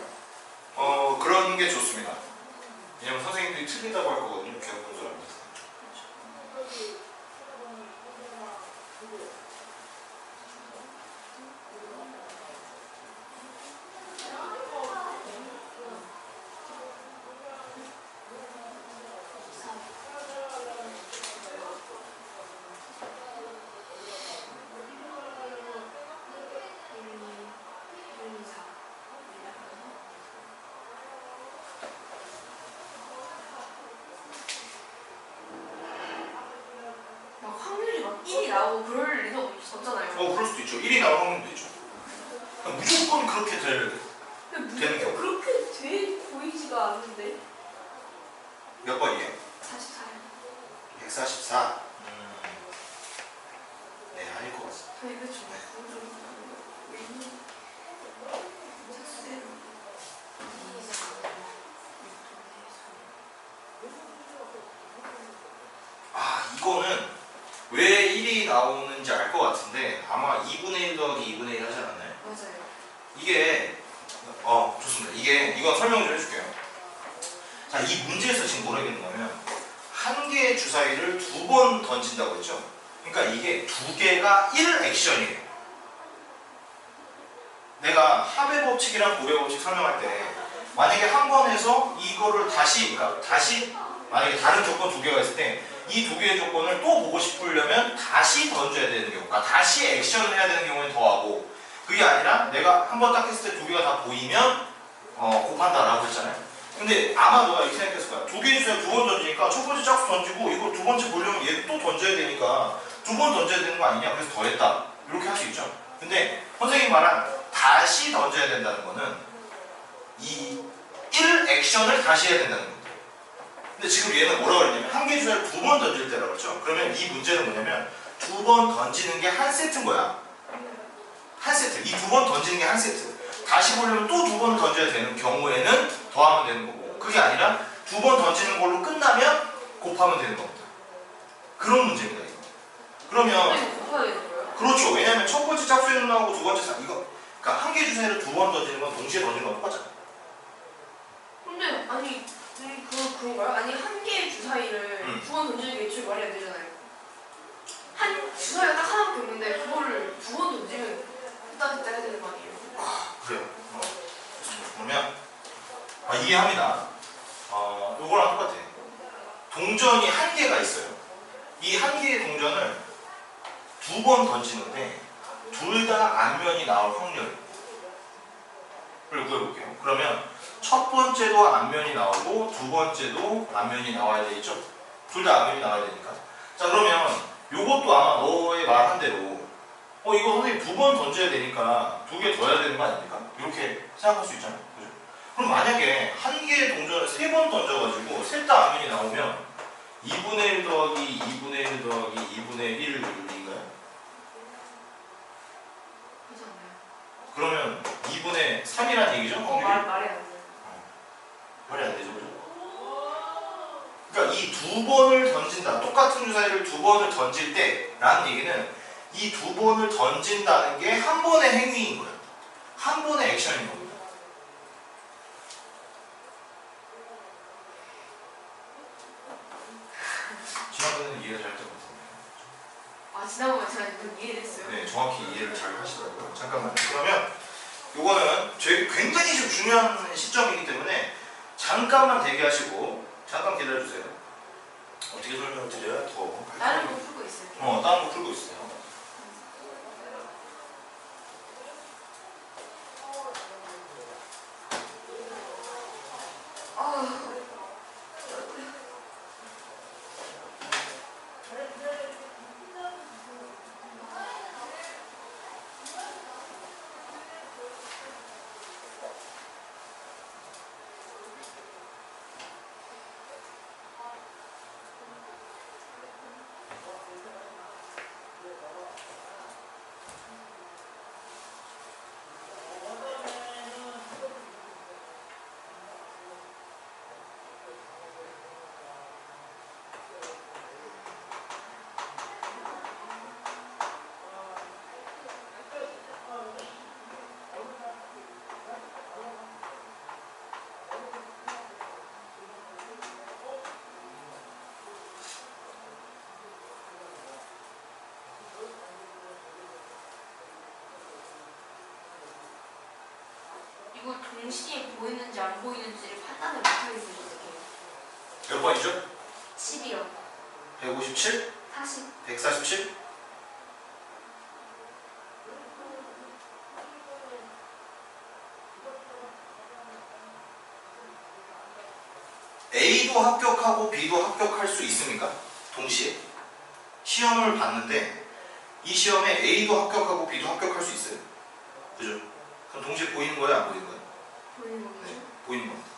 그런 게 좋습니다. 왜냐면 선생님들이 틀리다고 할 거거든요. 기억분수라는 거. 막 확률이 막 1이 나오고 그럴 리가 없잖아요. 그럴 수도 있죠. 1이 나올 확률도 있죠. 무조건 그렇게 되는 경우. 그렇게 돼 보이지가 않는데. 몇 번이에요? 44요. 144. 네, 아닐 것 같습니다. 네, 그렇죠. 이거는 왜 1이 나오는지 알 것 같은데 아마 2분의 1 더하기 2분의 1 하지 않았나요? 맞아요. 이게 좋습니다. 이건 설명 좀 해줄게요. 자, 이 문제에서 지금 뭐라 했냐면 한 개의 주사위를 2번 던진다고 했죠. 그러니까 이게 2개가 1 액션이에요. 내가 합의 법칙이랑 고의 법칙 설명할 때 만약에 한 번에서 이거를 다시 만약에 다른 조건 2개가 있을 때 이 2개의 조건을 또 보고 싶으려면 다시 던져야 되는 경우, 그러니까 다시 액션을 해야 되는 경우는 더하고, 그게 아니라 내가 한 번 딱 했을 때 2개가 다 보이면 곱한다라고 했잖아요. 근데 아마 너가 이렇게 생각했을 거야. 2개의 주사위 2번 던지니까 첫 번째 짝수 던지고 이거 두 번째 보려면 얘를 또 던져야 되니까 2번 던져야 되는 거 아니냐, 그래서 더했다, 이렇게 할 수 있죠. 근데 선생님 말한 다시 던져야 된다는 거는 이 1 액션을 다시 해야 된다는 겁니다. 근데 지금 얘는 뭐라고 그랬냐면 한 개 주사위를 2번 던질 때라고 그랬죠. 그러면 이 문제는 뭐냐면 2번 던지는 게 한 세트인 거야. 한 세트. 이 2번 던지는 게 한 세트. 다시 보려면 또 2번을 던져야 되는 경우에는 더하면 되는 거고, 그게 아니라 2번 던지는 걸로 끝나면 곱하면 되는 겁니다. 그런 문제입니다, 이거. 그러면 곱해야 되는 거예요? 그렇죠. 왜냐면 첫 번째 짝수에는 나오고 두 번째 그러니까 한 개 주사위를 2번 던지는 건 동시에 던지는 건 똑같잖아. 근데 아니 그런가요? 아니 한 개의 주사위를 2번 던지는 게 애초에 말이 안 되잖아요. 한 주사위가 딱 하나밖에 없는데 그거를 2번 던지면 이해합니다. 요거랑 똑같아. 동전이 한 개가 있어요. 이 한 개의 동전을 두 번 던지는데 둘 다 앞면이 나올 확률을 구해볼게요. 그러면 첫 번째도 앞면이 나오고 두 번째도 앞면이 나와야 되겠죠? 둘 다 앞면이 나와야 되니까. 자, 그러면 요것도 아마 너의 말한 대로 이거 선생님 두 번 던져야 되니까 두 개 더 해야 되는 거 아닙니까? 이렇게 생각할 수 있잖아요. 그죠? 그럼 만약에 한 개의 동전을 세 번 던져가지고 셋 다 앞면이 나오면 2분의 1 더하기 2분의 1 더하기 2분의 1 윤리인가요? 그렇지 않나요? 그러면 2분의 3이라는 얘기죠? 확률이? 말이 안 돼요. 말이 안 되죠, 그죠? 그러니까 이 두 번을 던진다. 똑같은 주사위를 두 번을 던질 때라는 얘기는 이 두 번을 던진다는 게 한 번의 행위인 거예요. 한 번의 액션인 겁니다. 지난번에는 이해가 잘 됐거든요. 지난번에 제가 이걸 이해했어요. 네, 정확히 이해를 잘 하시더라고요. 잠깐만요. 그러면 요거는 굉장히 좀 중요한 시점이기 때문에 잠깐만 대기하시고 잠깐 기다려주세요. 어떻게 설명을 드려야 더 다른 거 풀고 있어요. 다른 거 풀고 있어요. 이거 동시에 보이는지 안 보이는지를 판단을 못하겠어요. 어떻게? 몇 번이죠? 10이요. 157? 40. 147? A도 합격하고 B도 합격할 수 있습니까? 동시에 시험을 봤는데 이 시험에 A도 합격하고 B도 합격할 수 있어요. 그죠? 그럼 동시에 보이는 거예요? 안 보이는 거예요? 보이는 거죠? 네, 보이는 겁니다.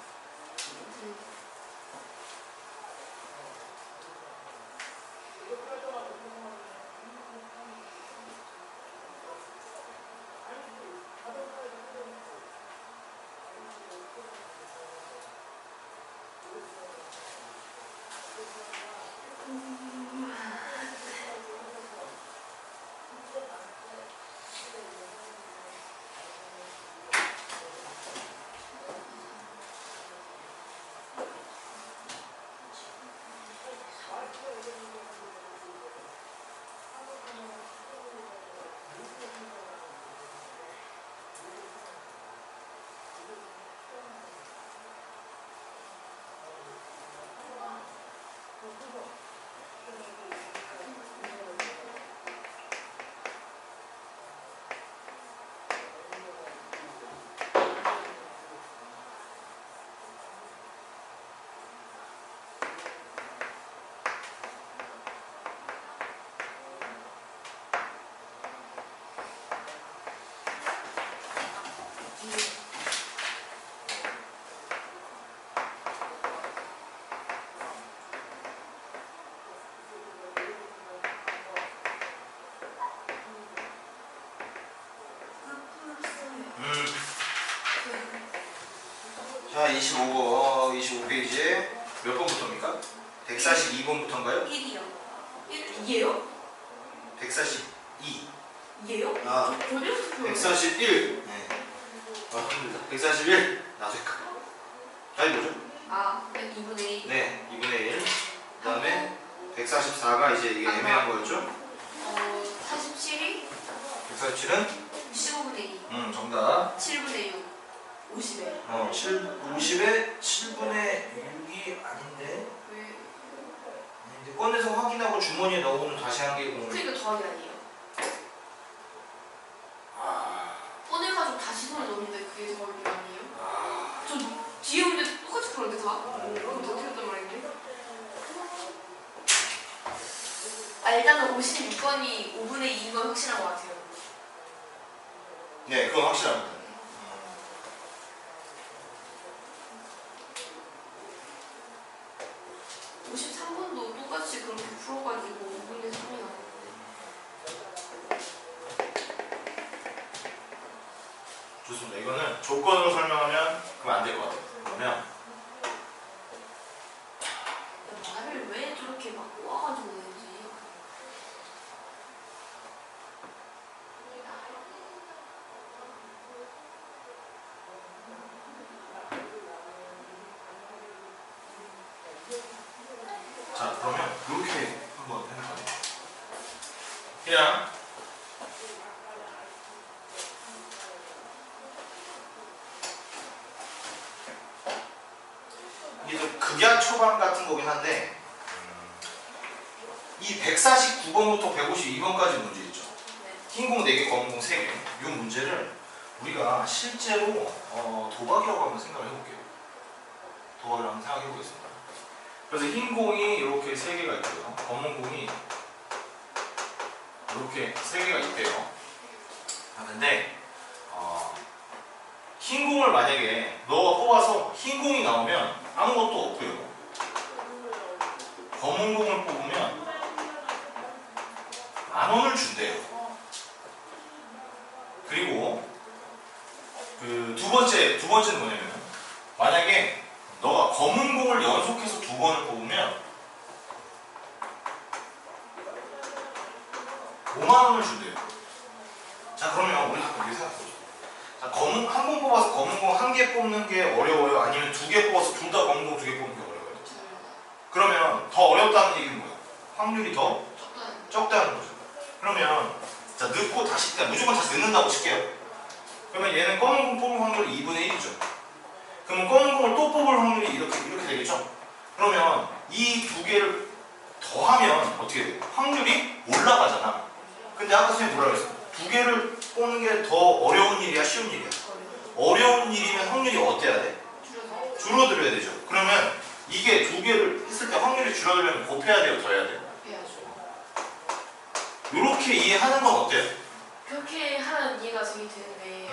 자, 25페이지에 몇 번부터입니까? 142번부터인가요? 1이요. 2예요? 142. 2예요? 아, 저기서 141. 네. 힘들다. 141. 나도 헷갈려. 답이 뭐죠? 2분의 1. 네, 2분의 1. 그 다음에 144가 이제 이게 애매한 거였죠? 47이 147은? 15분의 2. 정답. 7분의 6. 50에 50에 7분의 6이 아닌데? 왜? 아닌데 꺼내서 확인하고 주머니에 넣으면 다시 한 개 공을. 그러니까 더하기 아니에요? 아, 꺼내가지고 다시 손을 넣는데 그게 더하기 아니에요? 아, 저 뒤에 문제 똑같이 풀었는데 다? 그럼 다 틀렸단 말인데? 일단은 56번이 5분의 2인 건 확실한 것 같아요. 네, 그건 확실합니다. 53번도 똑같이 그렇게 풀어가지고 5분의 3이 나왔는데. 좋습니다. 이거는 조건으로 설명하면 그럼 안 될 것 같아요. 그러면 말을 왜 저렇게 막 꼬아가지고 내지? 자, 그러면 이렇게 한번 해볼까요? 그냥 이게 좀 극약 초반 같은 거긴 한데 이 149번부터 152번까지 문제 있죠. 흰 공 4개, 검은 공 3개. 이 문제를 우리가 실제로 도박이라고 한번 생각을 해볼게요. 도박이라고 한번 생각해 보겠습니다. 그래서 흰 공이 이렇게 3개가 있고요. 검은 공이 이렇게 3개가 있대요. 근데 흰 공을 만약에 너가 뽑아서 흰 공이 나오면 아무것도 없고요. 검은 공을 뽑으면 10,000원을 준대요. 그리고 그 두 번째는 뭐냐면 만약에 너가 검은 공을 연속해서 2번을 뽑으면 50,000원을 준대요. 자, 그러면 우리 한번 이렇게 생각해보자. 자, 검은 한 공 뽑아서 검은 공 1개 뽑는 게 어려워요? 아니면 2개 뽑아서 둘 다 검은 공 2개 뽑는 게 어려워요? 그러면 더 어렵다는 얘기는 뭐야? 확률이 더 적다는 거죠. 그러면 자, 넣고 다시 그냥 무조건 다시 넣는다고 칠게요. 그러면 얘는 검은 공 뽑을 확률이 2분의 1이죠. 그러면 검은 공을 또 뽑을 확률이 이렇게 되겠죠. 그러면 이 두 개를 더하면 어떻게 돼요? 확률이 올라가잖아. 근데 아까 선생님 뭐라 그랬어? 두 개를 뽑는 게 더 어려운 일이야, 쉬운 일이야? 어려운 일이면 확률이 어때야 돼? 줄어들어야 되죠. 그러면 이게 두 개를 했을 때 확률이 줄어들려면 곱해야 돼요, 더해야 돼요? 이렇게 이해하는 건 어때요? 그렇게 하면 이해가 되긴 되는데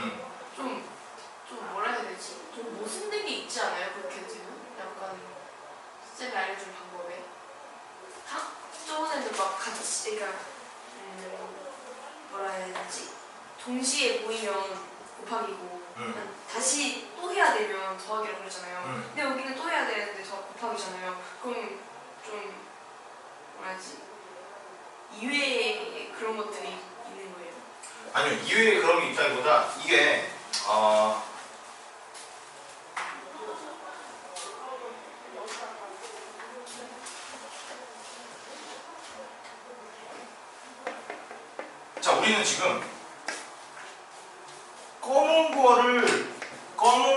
좀 뭐라 해야 되지? 좀 모순된 게 있지 않아요? 그렇게 되면? 약간 쌤이 알려준 방법에 저번에는 막 같이 그러니까 뭐라 해야 되지? 동시에 모이면 곱하기고 다시 또 해야 되면 더하기라고 그랬잖아요. 근데 여기는 또 해야 되는데 더 곱하기잖아요. 그럼 좀 뭐라 해야지? 이외에 그런 것들이 있는 거예요? 아니요, 이외에 그런 게 있다기보다 이게 자, 우리는 지금 검은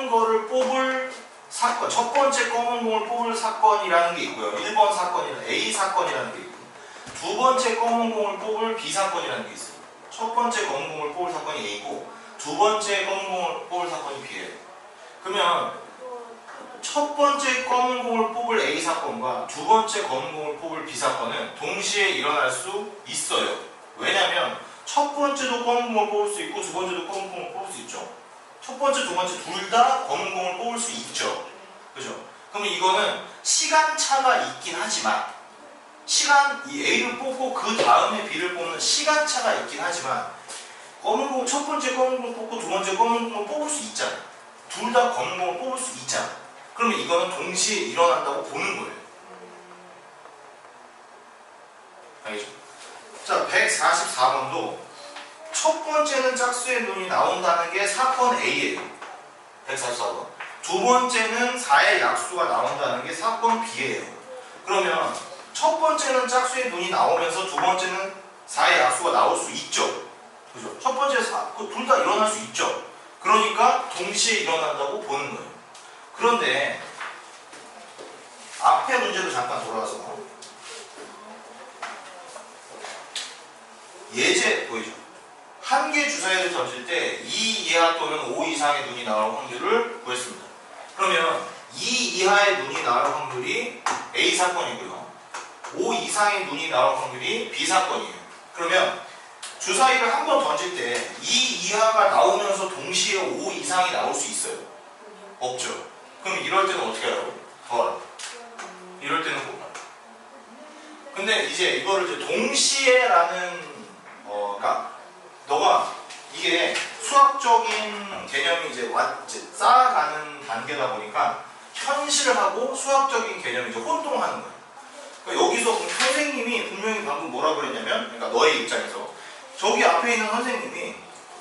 거를 뽑을 사건, 첫 번째 검은 공을 뽑을 사건이라는 게 있고요. 1번 사건이라는 A 사건이라는 게 있고, 두 번째 검은 공을 뽑을 B 사건이라는 게 있어요. 첫 번째 검은 공을 뽑을 사건이 A고, 두 번째 검은 공을 뽑을 사건이 B예요. 그러면 첫 번째 검은 공을 뽑을 A 사건과 두 번째 검은 공을 뽑을 B 사건은 동시에 일어날 수 있어요. 왜냐면 첫 번째도 검은 공을 뽑을 수 있고 두 번째도 검은 공을 뽑을 수 있죠. 첫 번째, 두 번째 둘 다 검은 공을 뽑을 수 있죠. 그죠? 그러면 이거는 시간차가 있긴 하지만 이 A를 뽑고 그 다음에 B를 뽑는 시간차가 있긴 하지만 검은 공, 첫 번째 검은 공을 뽑고 두 번째 검은 공을 뽑을 수 있잖아. 둘 다 검은 공을 뽑을 수 있잖아. 그러면 이거는 동시에 일어난다고 보는 거예요. 알겠죠? 자, 144번도 첫 번째는 짝수의 눈이 나온다는 게 사건 A예요. 144번. 두 번째는 4의 약수가 나온다는 게 사건 B예요. 그러면 첫 번째는 짝수의 눈이 나오면서 두 번째는 4의 약수가 나올 수 있죠. 그죠? 첫 번째 둘 다 일어날 수 있죠. 그러니까 동시에 일어난다고 보는 거예요. 그런데 앞에 문제로 잠깐 돌아가서 예제 보이죠? 한 개 주사위를 던질 때 2 이하 또는 5 이상의 눈이 나올 확률을 구했습니다. 그러면 2 이하의 눈이 나올 확률이 A 사건이고요. 5 이상의 눈이 나올 확률이 B 사건이에요. 그러면 주사위를 한 번 던질 때 2 이하가 나오면서 동시에 5 이상이 나올 수 있어요? 없죠. 그럼 이럴 때는 어떻게 하라고? 더하라고. 이럴 때는 곱하라고. 근데 이제 이거를 이제 동시에라는 그러니까 너가 이게 수학적인 개념이 이제 쌓아가는 단계다 보니까 현실하고 수학적인 개념이 이제 혼동하는 거야. 그러니까 여기서 선생님이 분명히 방금 뭐라 그랬냐면, 그러니까 너의 입장에서 저기 앞에 있는 선생님이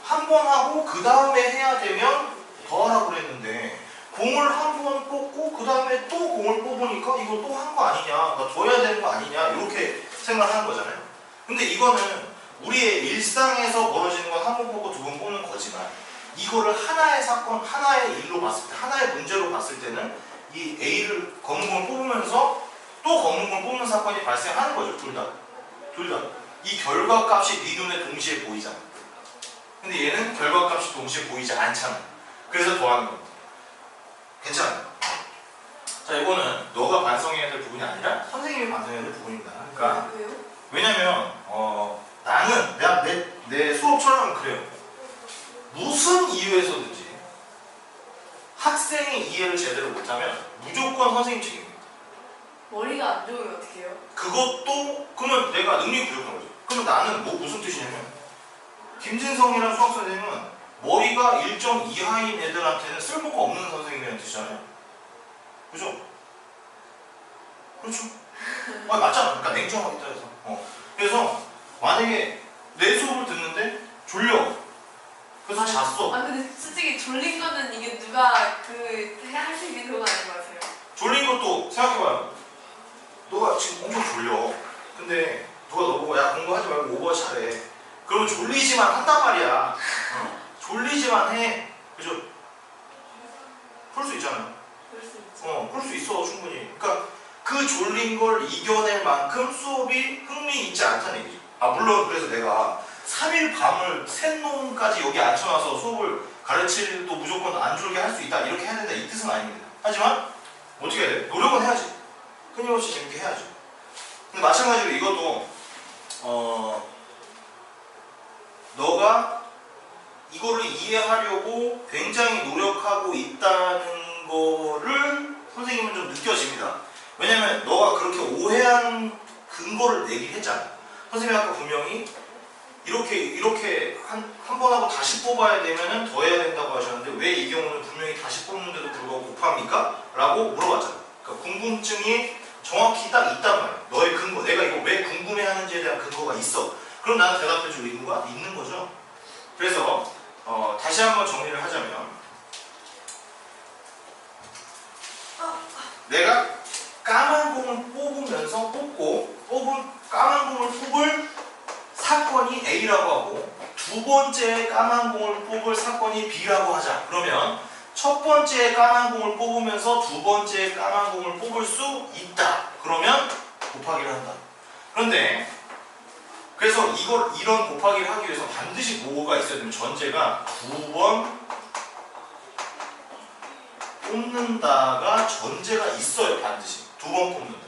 한 번 하고 그 다음에 해야 되면 더하라고 그랬는데 공을 한 번 뽑고 그 다음에 또 공을 뽑으니까 이거 또 한 거 아니냐, 나 더 해야 되는 거 아니냐 이렇게 생각하는 거잖아요. 근데 이거는 우리의 일상에서 벌어지는 건 한 번 뽑고 두 번 뽑는 거지만 이거를 하나의 사건, 하나의 일로 봤을 때, 하나의 문제로 봤을 때는 이 A를 검은 공을 뽑으면서 또 검은 공을 뽑는 사건이 발생하는 거죠. 둘 다. 둘 다. 이 결과값이 네 눈에 동시에 보이잖아. 근데 얘는 결과값이 동시에 보이지 않잖아. 그래서 더하는 겁니다. 괜찮아요. 자, 이거는 너가 반성해야 될 부분이 아니라 선생님이 반성해야 될 부분입니다. 그러니까 왜요? 왜냐면 나는 내 수업처럼 그래요. 무슨 이유에서든지 학생이 이해를 제대로 못하면 무조건 선생님 책임입니다. 머리가 안 좋으면 어떻게 해요? 그것도 그러면 내가 능력이 부족한 거죠. 그러면 나는 무슨 뜻이냐면 김진성이라는 수학 선생님은 머리가 1점 이하인 애들한테는 쓸모가 없는 선생님이라는 뜻이잖아요. 그죠? 그렇죠. 맞잖아. 그러니까 냉정하게 따져서. 그래서 만약에 내 수업을 듣는데 졸려. 그래서 잤어. 근데 솔직히 졸린 거는 이게 누가 할 수 있는 그건 아닌 것 같아요. 졸린 것도 생각해봐요. 너가 지금 엄청 졸려. 근데 누가 너보고 야 공부하지 말고 오버워치 잘해. 그러면 졸리지만 한단 말이야. 졸리지만 해. 그죠? 풀 수 있잖아요. 그럴 수 있죠. 풀 수 있어 충분히. 그러니까 그 졸린 걸 이겨낼 만큼 수업이 흥미 있지 않다는 얘기죠. 물론 그래서 내가 3일 밤을 샌 놈까지 여기 앉혀놔서 수업을 가르치도 무조건 안 졸게 할 수 있다 이렇게 해야 된다 이 뜻은 아닙니다. 하지만 어떻게 해야 돼? 노력은 해야지. 끊임없이 재밌게 해야죠. 근데 마찬가지로 이것도 너가 이거를 이해하려고 굉장히 노력하고 있다는 거를 선생님은 좀 느껴집니다. 왜냐면 너가 그렇게 오해한 근거를 내긴 했잖아. 선생님이 아까 분명히 이렇게 한 번 하고 다시 뽑아야 되면은 더 해야 된다고 하셨는데 왜 이 경우는 분명히 다시 뽑는데도 불구하고 곱합니까? 라고 물어봤잖아. 그러니까 궁금증이 정확히 딱 있단 말이야. 너의 근거, 내가 이거 왜 궁금해하는지에 대한 근거가 있어. 그럼 나는 대답해줄 의무가 있는 거죠. 그래서 다시 한번 정리를 하자면 내가 까만 공을 뽑으면서 뽑은 까만 공을 뽑을 사건이 A라고 하고 두 번째 까만 공을 뽑을 사건이 B라고 하자. 그러면 첫 번째 까만 공을 뽑으면서 두 번째 까만 공을 뽑을 수 있다. 그러면 곱하기를 한다. 그런데 그래서 이런 곱하기를 하기 위해서 반드시 뭐가 있어야 되면 전제가 두 번 뽑는다가 전제가 있어요. 반드시 두 번 뽑는다.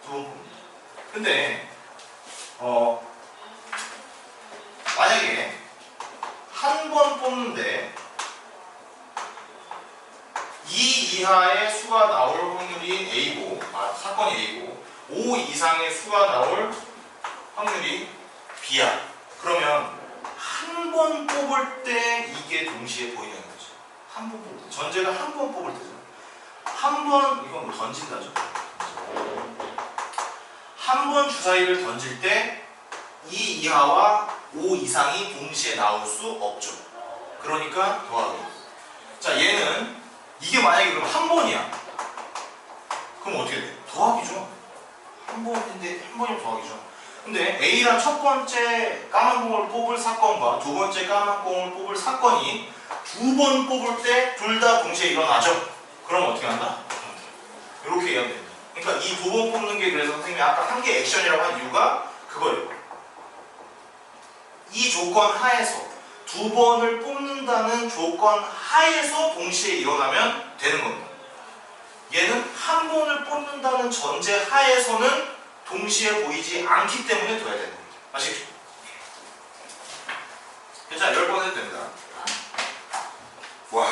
두 번 뽑는다. 근데 만약에 한 번 뽑는데 2 이하의 수가 나올 확률이 A고 사건이 A고 5 이상의 수가 나올 확률이 B야. 그러면 한 번 뽑을 때 이게 동시에 보이는 거죠. 한 번 뽑을 때. 전제가 한 번 뽑을 때죠. 한 번, 이건 뭐 던진다죠. 한 번 주사위를 던질 때 2 이하와 5 이상이 동시에 나올 수 없죠. 그러니까 더하기. 자, 얘는 이게 만약에 그럼 한 번이야. 그럼 어떻게 돼? 더하기죠. 한 번인데 한 번이면 더하기죠. 근데 A랑 첫 번째 까만 공을 뽑을 사건과 두 번째 까만 공을 뽑을 사건이 두 번 뽑을 때 둘 다 동시에 일어나죠? 그럼 어떻게 한다? 이렇게 얘기하면 됩니다. 그러니까 이 두 번 뽑는 게 그래서 선생님이 아까 한 개 액션이라고 한 이유가 그거예요. 이 조건 하에서 두 번을 뽑는다는 조건 하에서 동시에 일어나면 되는 겁니다. 얘는 한 번을 뽑는다는 전제 하에서는 동시에 보이지 않기 때문에 둬야 되는 거죠. 아시겠죠? 괜찮아, 10번 해도 됩니다. 와.